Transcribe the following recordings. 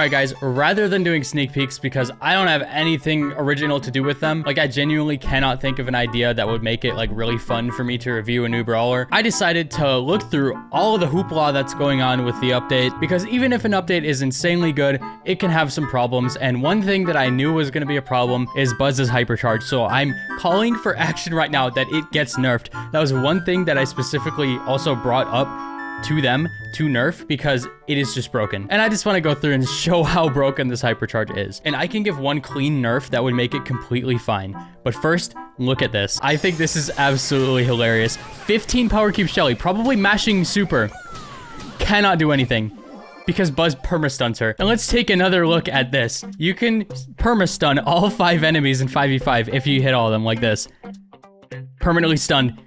Alright guys, rather than doing sneak peeks because I don't have anything original to do with them, like I genuinely cannot think of an idea that would make it like really fun for me to review a new brawler, I decided to look through all of the hoopla that's going on with the update, because even if an update is insanely good, it can have some problems, and one thing that I knew was going to be a problem is Buzz's Hypercharge, so I'm calling for action right now that it gets nerfed. That was one thing that I specifically also brought up to them to nerf because it is just broken. And I just want to go through and show how broken this Hypercharge is. And I can give one clean nerf that would make it completely fine. But first, look at this. I think this is absolutely hilarious. 15 power cube Shelly, probably mashing super. Cannot do anything because Buzz perma-stuns her. And let's take another look at this. You can perma-stun all 5 enemies in 5v5 if you hit all of them like this. Permanently stunned.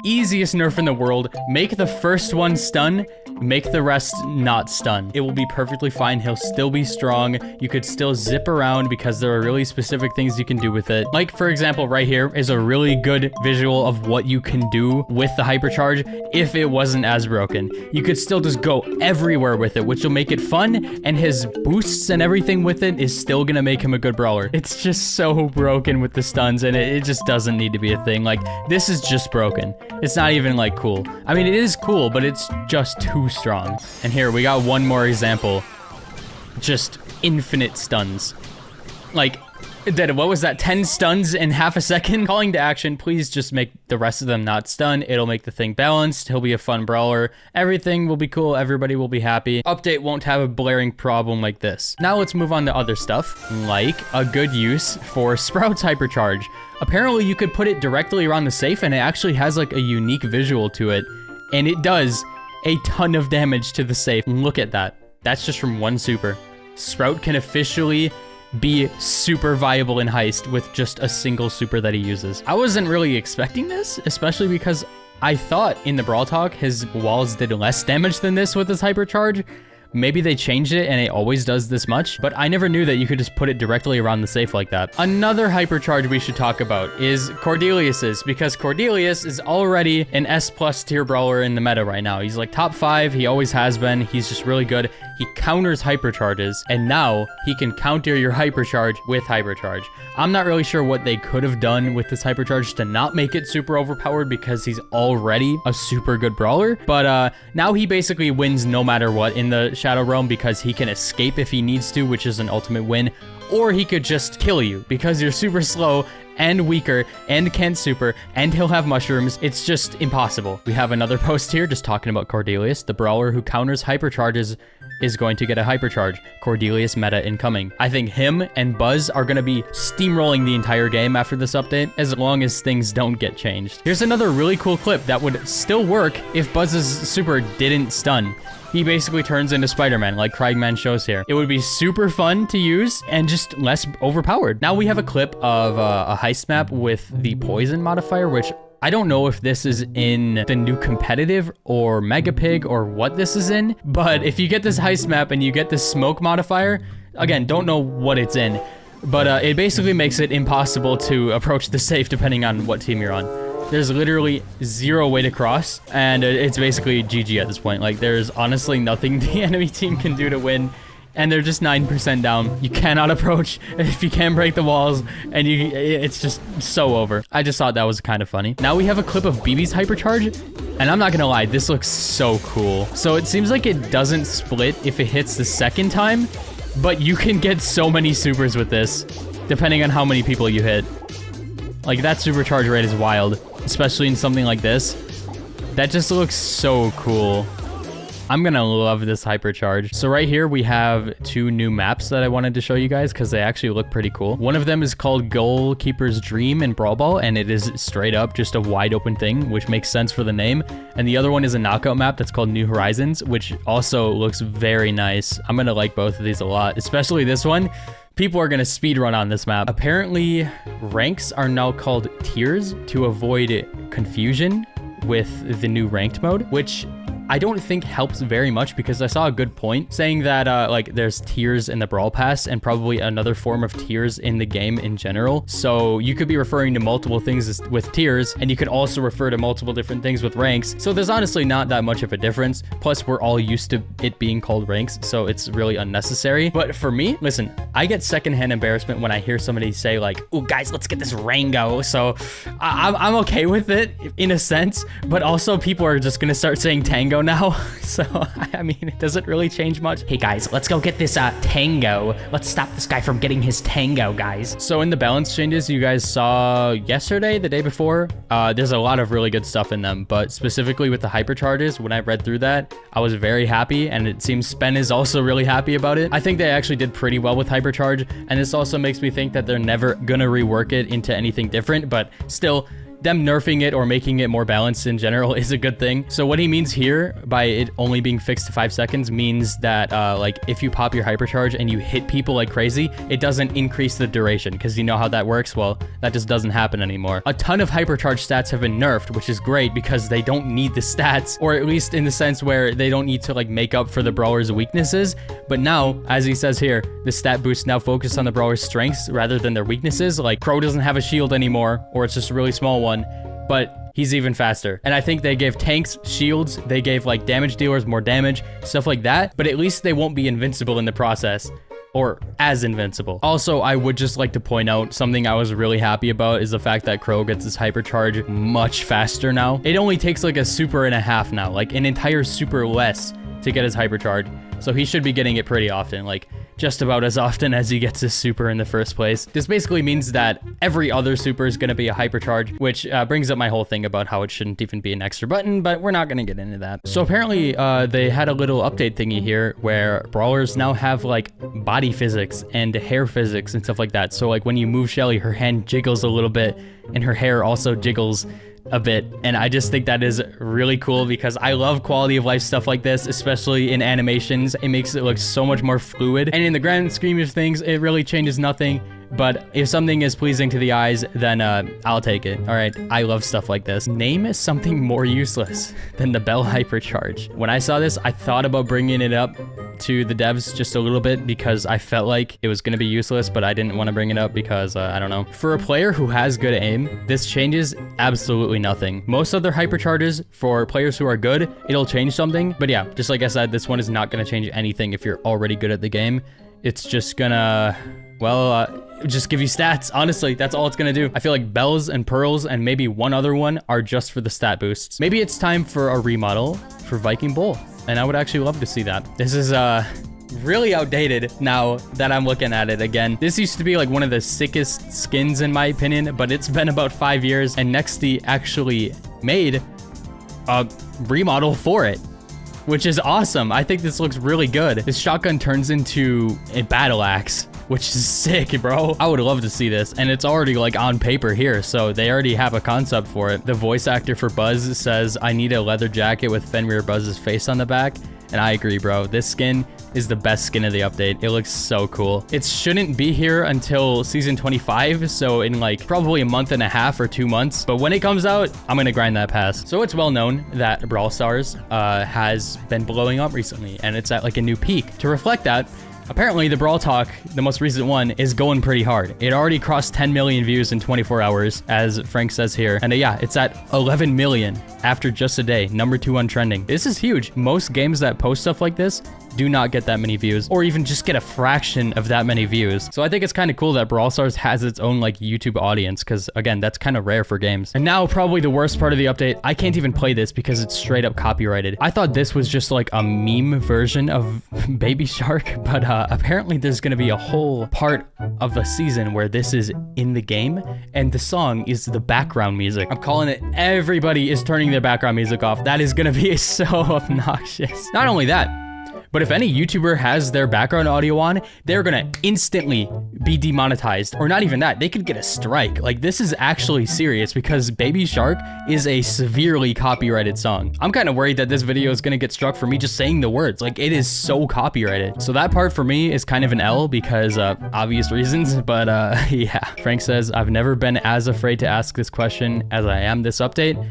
Easiest nerf in the world. Make the first one stun, make the rest not stun. It will be perfectly fine. He'll still be strong. You could still zip around because there are really specific things you can do with it. Like, for example, right here is a really good visual of what you can do with the Hypercharge if it wasn't as broken. You could still just go everywhere with it, which will make it fun, and his boosts and everything with it is still gonna make him a good brawler. It's just so broken with the stuns, and it just doesn't need to be a thing. Like, this is just broken. It's not even like cool. I mean, it is cool, but it's just too strong. And here we got one more example. Just infinite stuns. Like, what was that? 10 stuns in half a second? Calling to action, please just make the rest of them not stun. It'll make the thing balanced. He'll be a fun brawler. Everything will be cool. Everybody will be happy. Update won't have a blaring problem like this. Now let's move on to other stuff, like a good use for Sprout's Hypercharge. Apparently you could put it directly around the safe and it actually has like a unique visual to it. And it does a ton of damage to the safe. Look at that. That's just from one super. Sprout can officially be super viable in heist with just a single super that he uses. I wasn't really expecting this, especially because I thought in the Brawl Talk his walls did less damage than this with his Hypercharge. Maybe they changed it and it always does this much, but I never knew that you could just put it directly around the safe like that. Another Hypercharge we should talk about is Cordelius's, because Cordelius is already an S+ tier brawler in the meta right now. He's like top 5, he always has been, he's just really good. He counters Hypercharges, and now he can counter your Hypercharge with Hypercharge. I'm not really sure what they could have done with this Hypercharge to not make it super overpowered because he's already a super good brawler, but now he basically wins no matter what in the Shadow Realm because he can escape if he needs to, which is an ultimate win, or he could just kill you because you're super slow and weaker and can't super, and he'll have mushrooms. It's just impossible. We have another post here just talking about Cordelius. The brawler who counters Hypercharges is going to get a Hypercharge. Cordelius meta incoming. I think him and Buzz are going to be steamrolling the entire game after this update, as long as things don't get changed. Here's another really cool clip that would still work if Buzz's super didn't stun. He basically turns into Spider-Man, like Kragman shows here. It would be super fun to use and just less overpowered. Now we have a clip of a heist map with the poison modifier, which I don't know if this is in the new competitive or Mega Pig or what this is in, but if you get this heist map and you get this smoke modifier, again, don't know what it's in, but it basically makes it impossible to approach the safe depending on what team you're on. There's literally zero way to cross, and it's basically GG at this point. Like, there's honestly nothing the enemy team can do to win, and they're just 9% down. You cannot approach if you can't break the walls, and it's just so over. I just thought that was kind of funny. Now we have a clip of Bibis Hypercharge, and I'm not gonna lie, this looks so cool. So it seems like it doesn't split if it hits the second time, but you can get so many supers with this, depending on how many people you hit. Like, that supercharge rate is wild, especially in something like this. That just looks so cool. I'm gonna love this Hypercharge. So right here, we have 2 new maps that I wanted to show you guys because they actually look pretty cool. One of them is called Goalkeeper's Dream in Brawl Ball, and it is straight up just a wide open thing, which makes sense for the name. And the other one is a knockout map that's called New Horizons, which also looks very nice. I'm gonna like both of these a lot, especially this one. People are going to speedrun on this map. Apparently, ranks are now called tiers to avoid confusion with the new ranked mode, which I don't think helps very much, because I saw a good point saying that like there's tiers in the Brawl Pass and probably another form of tiers in the game in general. So you could be referring to multiple things with tiers, and you could also refer to multiple different things with ranks. So there's honestly not that much of a difference. Plus, we're all used to it being called ranks, so it's really unnecessary. But for me, listen, I get secondhand embarrassment when I hear somebody say like, "Oh, guys, let's get this Rango." So I'm okay with it in a sense, but also people are just gonna start saying Tango now. So I mean, it doesn't really change much. Hey guys, let's go get this Tango. Let's stop this guy from getting his Tango, guys. So in the balance changes you guys saw yesterday, the day before, there's a lot of really good stuff in them, but specifically with the hypercharges, when I read through that, I was very happy, and it seems Spen is also really happy about it. I think they actually did pretty well with hypercharge, and this also makes me think that they're never gonna rework it into anything different, but still, them nerfing it or making it more balanced in general is a good thing. So what he means here by it only being fixed to 5 seconds means that like if you pop your hypercharge and you hit people like crazy, it doesn't increase the duration, because you know how that works. Well, that just doesn't happen anymore. A ton of hypercharge stats have been nerfed, which is great because they don't need the stats, or at least in the sense where they don't need to like make up for the brawler's weaknesses. But now, as he says here, the stat boosts now focus on the brawler's strengths rather than their weaknesses. Like Crow doesn't have a shield anymore, or it's just a really small one, but he's even faster. And I think they gave tanks shields, they gave like damage dealers more damage, stuff like that, but at least they won't be invincible in the process, or as invincible. Also, I would just like to point out something I was really happy about is the fact that Crow gets his hypercharge much faster now. It only takes like a super and a half now, like an entire super less to get his hypercharge. So he should be getting it pretty often, like just about as often as he gets his super in the first place. This basically means that every other super is going to be a hypercharge, which brings up my whole thing about how it shouldn't even be an extra button, but we're not going to get into that. So apparently they had a little update thingy here where brawlers now have like body physics and hair physics and stuff like that. So like when you move Shelly, her hand jiggles a little bit and her hair also jiggles a bit, and I just think that is really cool because I love quality of life stuff like this, especially in animations. It makes it look so much more fluid, and in the grand scheme of things, it really changes nothing. But if something is pleasing to the eyes, then I'll take it. All right, I love stuff like this. Name something more useless than the Bell Hypercharge. When I saw this, I thought about bringing it up to the devs just a little bit because I felt like it was going to be useless, but I didn't want to bring it up because I don't know. For a player who has good aim, this changes absolutely nothing. Most other hypercharges, for players who are good, it'll change something. But yeah, just like I said, this one is not going to change anything if you're already good at the game. It's just gonna, well, just give you stats. Honestly, that's all it's gonna do. I feel like Bells and Pearls and maybe one other one are just for the stat boosts. Maybe it's time for a remodel for Viking Bull, and I would actually love to see that. This is really outdated now that I'm looking at it again. This used to be like one of the sickest skins in my opinion, but it's been about 5 years, and Nexty actually made a remodel for it, which is awesome. I think this looks really good. This shotgun turns into a battle axe, which is sick, bro. I would love to see this, and it's already like on paper here, so they already have a concept for it. The voice actor for Buzz says, "I need a leather jacket with Fenrir Buzz's face on the back," and I agree, bro. This skin is the best skin of the update. It looks so cool. It shouldn't be here until season 25, so in like probably a month and a half or 2 months, but when it comes out, I'm gonna grind that pass. So it's well known that Brawl Stars has been blowing up recently, and it's at like a new peak. To reflect that, apparently the Brawl Talk, the most recent one, is going pretty hard. It already crossed 10 million views in 24 hours, as Frank says here. And yeah, it's at 11 million after just a day, #2 on trending. This is huge. Most games that post stuff like this do not get that many views, or even just get a fraction of that many views. So I think it's kind of cool that Brawl Stars has its own like YouTube audience, because again, that's kind of rare for games. And now probably the worst part of the update, I can't even play this because it's straight up copyrighted. I thought this was just like a meme version of Baby Shark, but apparently there's gonna be a whole part of the season where this is in the game, and the song is the background music. I'm calling it. Everybody is turning their background music off. That is gonna be so obnoxious. Not only that, but if any YouTuber has their background audio on, they're gonna instantly be demonetized. Or not even that, they could get a strike. Like, this is actually serious because Baby Shark is a severely copyrighted song. I'm kind of worried that this video is gonna get struck for me just saying the words. Like, it is so copyrighted. So that part for me is kind of an L because obvious reasons, but yeah. Frank says, "I've never been as afraid to ask this question as I am this update."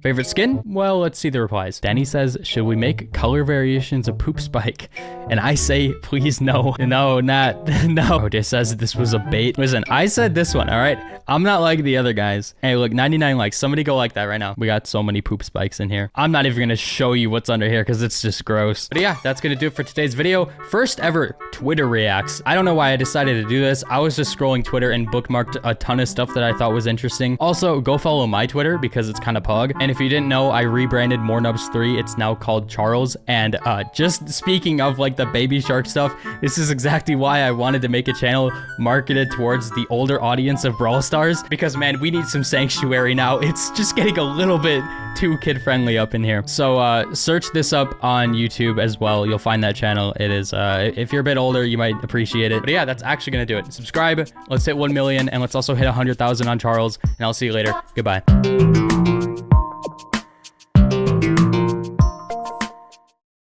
Favorite skin? Well, let's see the replies. Danny says, should we make color variations of Poop Spike? And I say, please no. No, not, no. Otis says this was a bait. Listen, I said this one, all right? I'm not like the other guys. Hey, look, 99 likes. Somebody go like that right now. We got so many Poop Spikes in here. I'm not even gonna show you what's under here because it's just gross. But yeah, that's gonna do it for today's video. First ever Twitter reacts. I don't know why I decided to do this. I was just scrolling Twitter and bookmarked a ton of stuff that I thought was interesting. Also, go follow my Twitter because it's kind of pug. And if you didn't know, I rebranded MoreNubs3. It's now called Charles. And just speaking of like the baby shark stuff, this is exactly why I wanted to make a channel marketed towards the older audience of Brawl Stars, because man, we need some sanctuary now. It's just getting a little bit too kid-friendly up in here. So search this up on YouTube as well. You'll find that channel. It is, if you're a bit older, you might appreciate it. But yeah, that's actually gonna do it. Subscribe, let's hit 1 million, and let's also hit 100,000 on Charles, and I'll see you later. Goodbye.